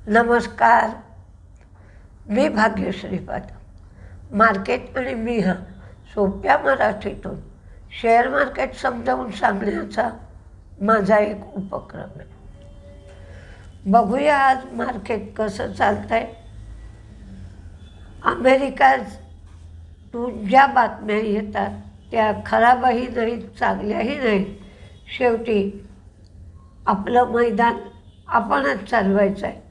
नमस्कार. मी भाग्यश्री पाठक. मार्केट आणि मी हा सोप्या मराठीतून शेअर मार्केट समजावून सांगण्याचा माझा एक उपक्रम आहे. बघूया आज मार्केट कसं चालतं आहे. अमेरिकेतून ज्या बातम्या येतात त्या खराबही नाहीत, चांगल्याही नाहीत. शेवटी आपलं मैदान आपणच चालवायचं आहे.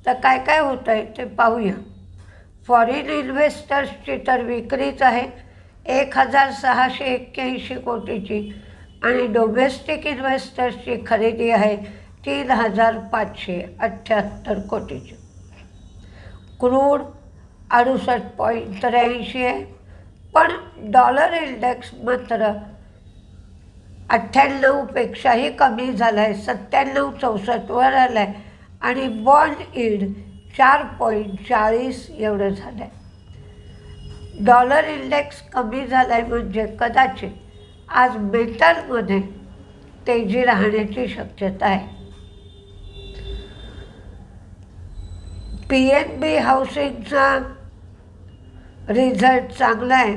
तर काय काय होतं आहे ते पाहूया. फॉरेन इन्व्हेस्टर्सची तर विक्रीच आहे 1681 कोटीची आणि डोमेस्टिक इन्व्हेस्टर्सची खरेदी आहे 3578 कोटीची. क्रूड 68.83 आहे, पण डॉलर इंडेक्स मात्र 98पेक्षाही कमी झाला आहे, 97.64वर आला आहे आणि बॉन्ड यील्ड 4.40 एवढं झालं आहे. डॉलर इंडेक्स कमी झाला आहे म्हणजे कदाचित आज मेटलमध्ये तेजी राहण्याची शक्यता आहे. PNB हाऊसिंगचा रिझल्ट चांगला आहे.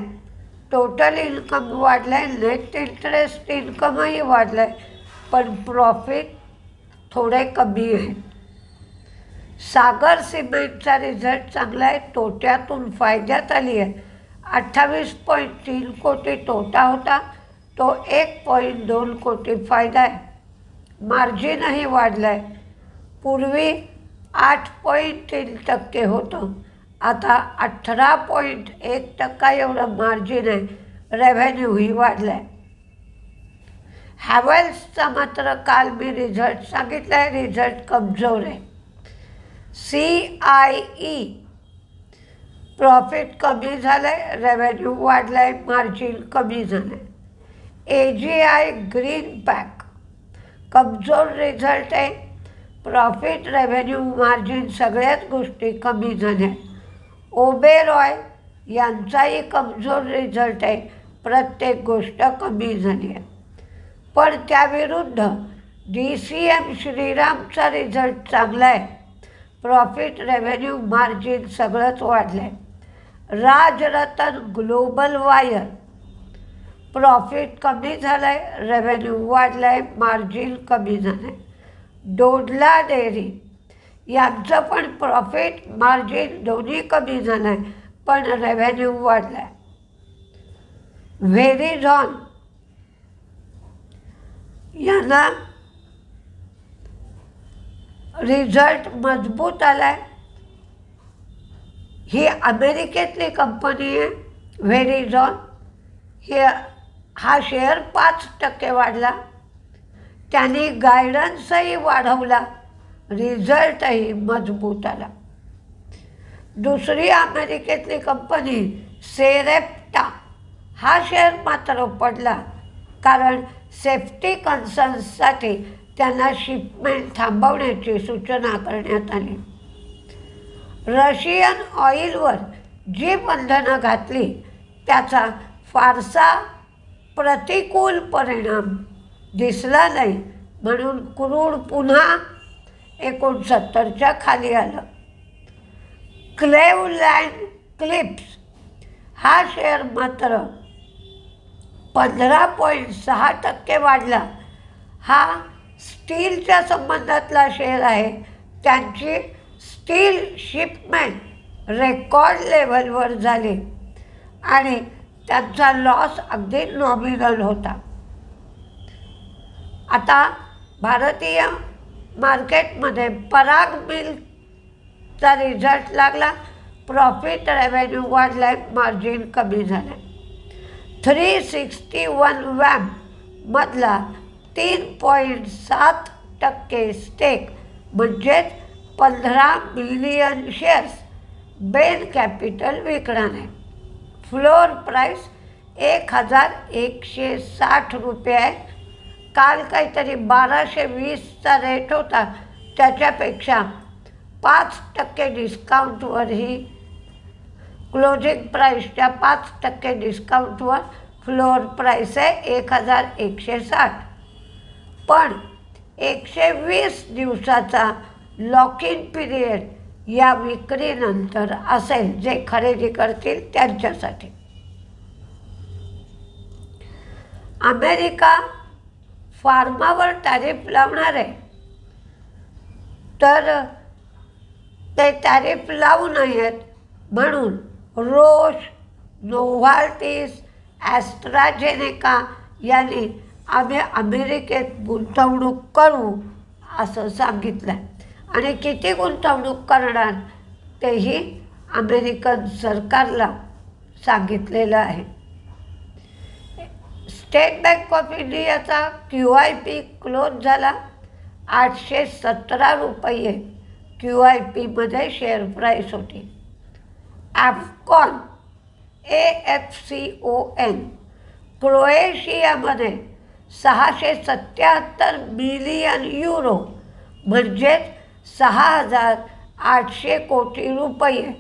टोटल इन्कम वाढलं आहे, नेट इंटरेस्ट इन्कमही वाढलं आहे, पण प्रॉफिट थोडे कमी आहे. सागर सिमेंटचा रिझल्ट चांगला आहे, तोट्यातून फायद्यात आली आहे. 28.3 कोटी तोटा होता, तो 1.2 कोटी फायदा आहे. मार्जिनही वाढलं आहे. पूर्वी 8.3% होतं, आता 18.1% एवढं मार्जिन आहे. रेव्हेन्यूही वाढलं आहे. हॅवेल्सचा मात्र काल मी रिझल्ट सांगितला आहे, रिझल्ट कमजोर आहे. CIE प्रॉफिट कमी झालं आहे, रेव्हेन्यू वाढला आहे, मार्जिन कमी झालं आहे. AGI ग्रीनपॅक कमजोर रिझल्ट आहे. प्रॉफिट, रेव्हेन्यू, मार्जिन सगळ्याच गोष्टी कमी झाल्या. ओबेरॉय यांचाही कमजोर रिझल्ट आहे, प्रत्येक गोष्ट कमी झाली आहे. पण त्याविरुद्ध DCM श्रीरामचा रिझल्ट चांगला आहे. प्रॉफिट, रेव्हेन्यू, मार्जिन सगळंच वाढलं आहे. राजरतन ग्लोबल वायर प्रॉफिट कमी झालं आहे, रेव्हेन्यू वाढलं आहे, मार्जिन कमी झालं आहे. डोडला डेअरी यांचं पण प्रॉफिट, मार्जिन दोन्ही कमी झालं आहे, पण रेव्हेन्यू वाढला आहे. व्हेरिझॉन यांना रिझल्ट मजबूत आला आहे. ही अमेरिकेतली कंपनी आहे व्हेरिझॉन. हा शेअर 5% वाढला. त्यांनी गायडन्सही वाढवला, रिझल्टही मजबूत आला. दुसरी अमेरिकेतली कंपनी सेरेप्टा, हा शेअर मात्र पडला, कारण सेफ्टी कन्सर्न्ससाठी त्यांना शिपमेंट थांबवण्याची सूचना करण्यात आली. रशियन ऑइलवर जी बंधनं घातली त्याचा फारसा प्रतिकूल परिणाम दिसला नाही, म्हणून क्रूड पुन्हा 69च्या खाली आलं. क्लेव्हलँड क्लिप्स हा शेअर मात्र 15.6% वाढला. हा स्टीलच्या संबंधातला शेअर आहे. त्यांची स्टील शिपमेंट रेकॉर्ड लेव्हलवर झाली आणि त्यांचा लॉस अगदी नॉमिनल होता. आता भारतीय मार्केटमध्ये पराग मिलचा रिझल्ट लागला. प्रॉफिट, रेव्हेन्यू वाढला आहे, मार्जिन कमी झालं आहे. 361 वॅममधला 3.7% स्टेक म्हणजेच 15 मिलियन शेअर्स बेन कॅपिटल विकणार आहे. फ्लोअर प्राईस 1160 रुपये आहे. काल काहीतरी 1220चा रेट होता, त्याच्यापेक्षा 5% डिस्काउंटवर ही क्लोजिंग प्राईसच्या 5% डिस्काउंटवर फ्लोअर प्राईस आहे 1160. पण 120 दिवसाचा लॉक इन पिरियड या विक्रीनंतर असेल, जे खरेदी करतील त्यांच्यासाठी. अमेरिका फार्मावर टॅरिफ लावणार आहे, तर ते टॅरिफ लावू नयेत म्हणून रोश, नोव्हार्टिस, ॲस्ट्राझेनेका यांनी आम्ही अमेरिकेत गुंतवणूक करू असं सांगितलं आहे. आणि किती गुंतवणूक करणार तेही अमेरिकन सरकारला सांगितलेलं आहे. स्टेट बँक ऑफ इंडियाचा QIP क्लोज झाला. 817 रुपये QIPमध्ये शेअर प्राईस होती. AFCON क्रोएशियामध्ये 677 मिलियन युरो म्हणजेच 6,800 कोटी रुपये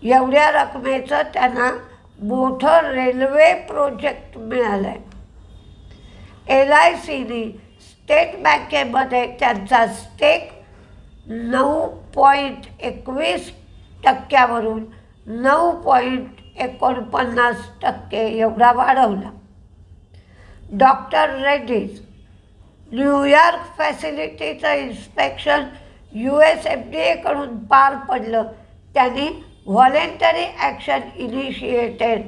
एवढ्या रकमेचं त्यांना मोठं रेल्वे प्रोजेक्ट मिळालं आहे. LICने स्टेट बँकेमध्ये त्यांचा स्टेक 9.21% 9.49% एवढा वाढवला. डॉक्टर रेड्डीज न्यूयॉर्क फॅसिलिटीचं इन्स्पेक्शन USFDAकडून पार पडलं. त्यांनी व्हॉलेंटरी ॲक्शन इनिशिएटेड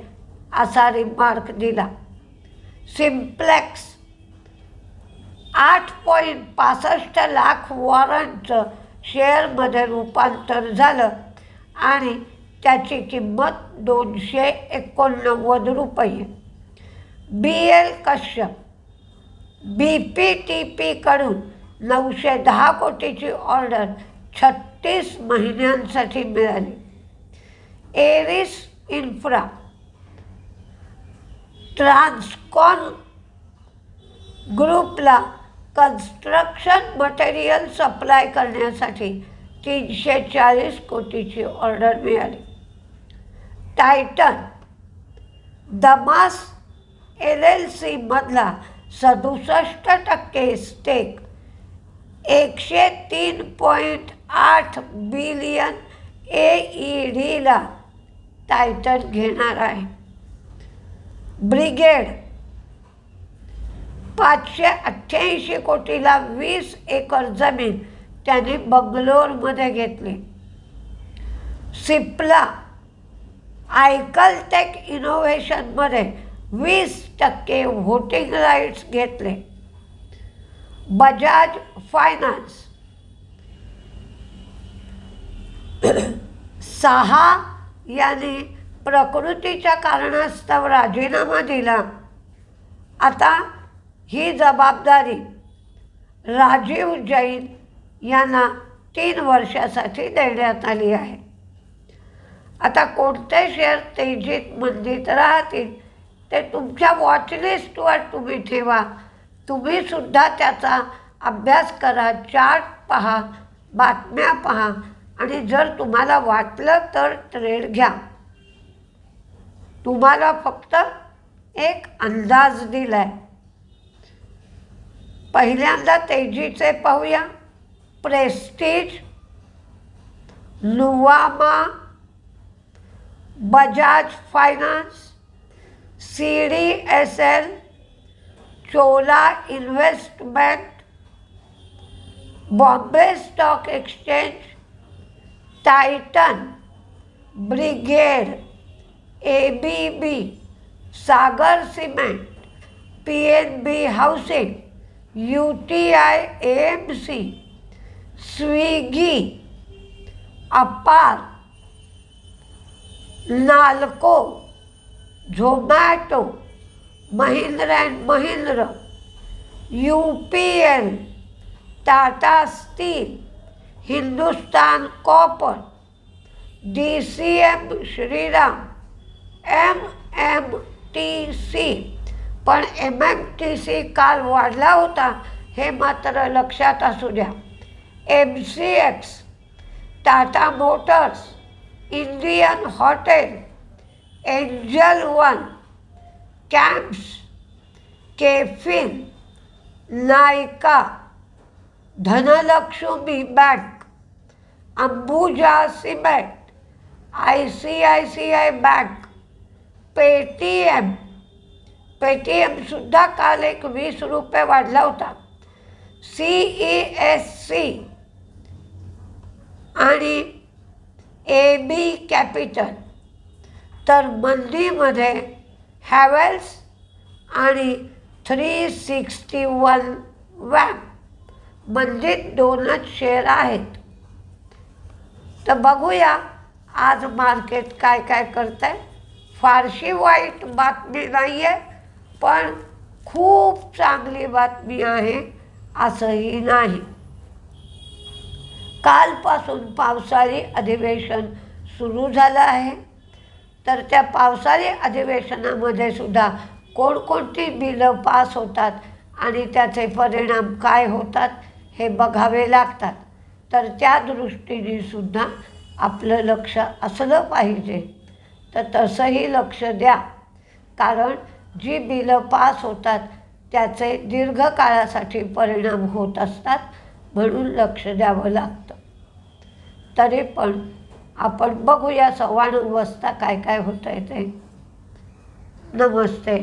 असा रिमार्क दिला. सिम्प्लेक्स 8.65 लाख वॉरंटचं शेअरमध्ये रूपांतर झालं आणि त्याची किंमत 289 रुपये. BL कश्यप BPTPकडून 910 कोटीची ऑर्डर 36 महिन्यांसाठी मिळाली. एरिस इन्फ्रा ट्रान्सकॉन ग्रुपला कन्स्ट्रक्शन मटेरियल सप्लाय करण्यासाठी 340 कोटीची ऑर्डर मिळाली. टायटन दमास LLC मधला 67% स्टेक 103.8 बिलियन AEDला टायटन घेणार आहे. ब्रिगेड 588 कोटीला 20 एकर जमीन त्यांनी बंगलोरमध्ये घेतली. सिप्ला आयकलटेक इनोव्हेशनमध्ये 20% व्होटिंग राईट्स घेतले. बजाज फायनान्स 6 यांनी प्रकृतीच्या कारणास्तव राजीनामा दिला. आता ही जबाबदारी राजीव जैन यांना 3 वर्षासाठी देण्यात आली आहे. आता कोणते शेअर तेजीत मंदीत राहतील ते तुमच्या वॉचलिस्टवर तुम्ही ठेवा. तुम्हीसुद्धा त्याचा अभ्यास करा, चार्ट पहा, बातम्या पहा आणि जर तुम्हाला वाटलं तर ट्रेड घ्या. तुम्हाला फक्त एक अंदाज दिला आहे. पहिल्यांदा तेजीचे पाहूया. Prestige, Nuvama, Bajaj finance, CDSL, Chola investment, Bombay stock exchange, Titan, Brigade, ABB, Sagar cement, PNB housing, UTI AMC, Swiggy, Apar, Nalco, Zomato, Mahindra and Mahindra, UPL, Tata steel, Hindustan copper, DCM Shriram, MMTC. पण MMTC काल वाढला होता हे मात्र लक्षात असू द्या. MCX, Tata motors, Indian hotel, Angel one, CAMS, KFin, Nykaa, Dhanlaxmi bank, Ambuja cement, ICICI bank, पेटीएमसुद्धा काल एक 20 रुपये वाढला होता. CESC आणि AB कॅपिटल. तर मंदीमध्ये हॅवेल्स आणि 361 वॅम मंदीत 2च शेअर आहेत. तर बघूया आज मार्केट काय काय करत आहे. फारशी वाईट बातमी नाही आहे, पण खूप चांगली बातमी आहे असंही नाही. कालपासून पावसाळी अधिवेशन सुरू झालं आहे. तर त्या पावसाळी अधिवेशनामध्ये सुद्धा कोणकोणती बिलं पास होतात आणि त्याचे परिणाम काय होतात हे बघावे लागतात. तर त्या दृष्टीने सुद्धा आपलं लक्ष असलं पाहिजे. तर तसंही लक्ष द्या, कारण जी बिलं पास होतात त्याचे दीर्घकाळासाठी परिणाम होत असतात, म्हणून लक्ष द्यावं लागतं. तरी पण आपण बघूया 9:15 वाजता काय काय होतं आहे ते. नमस्ते.